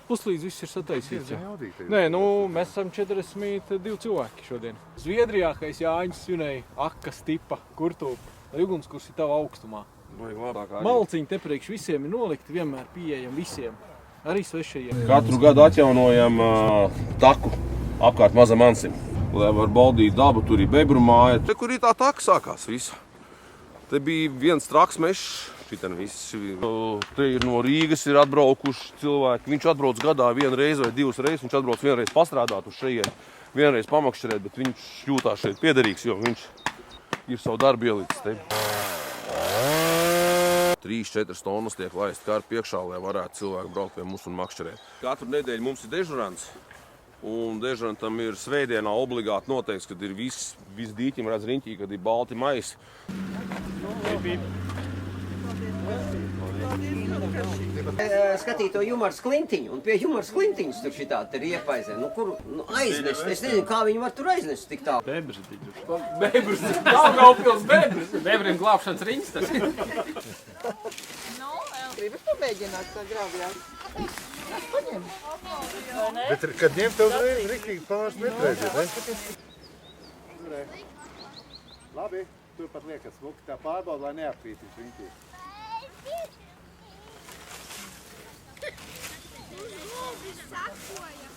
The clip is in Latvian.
puslīdz viss ir sataisīts. Nē, nu, mēs esam 42 cilvēki šodien. Zviedrijākais Jāņus svinēja akas tipa kurtūpu. Ugunskurs ir tava augstumā. Malciņi te priekš visiem ir nolikti, vienmēr pieejam visiem. Arī svešajiem. Katru gadu atjaunojam taku apkārt Mazam Ansim. Lai var baudīt dabu, tur ir bebru māja. Te, kur ir tā taka sākās visu. Te bija viens traks mešs. Te ir no Rīgas ir atbraukuši cilvēki. Viņš atbrauc gadā 1 reizi vai 2 reizes. Viņš atbrauc 1 reizi pastrādāt uz šeit, 1 reizi pamakšķerēt, bet viņš jūtās šeit piederīgs, jo viņš ir savu darbu ielicis te. 3-4 tonnas tiek laist kārt priekšā, lai varētu cilvēki braukt pie mums un makšķerēt. Katru nedēļu mums ir dežurants. Un dežurantam ir svētdienā obligāti noteikts, kad ir viss dīķim redz riņķī, kad ir balti maisi. Skatīju to Jumars Klintiņu, un pie Jumars Klintiņas tur šitā te riepaizē. Nu, kur aiznest? Es nezinu, kā viņi var tur aiznest tik tālu. Bebrs tiķuši. Bebrs, Daugavpils bebrs. Bebriem glābšanas riņas tas ir. Gribas pamēģināt tā grāvjāt? Paņem. Bet, kad ņem tev uzreiz riktīgi pāris netrēdzi, ne? Labi, tur pat liekas smuki. Tā pārbauda, lai neapkrītis riņķī. Sakoja.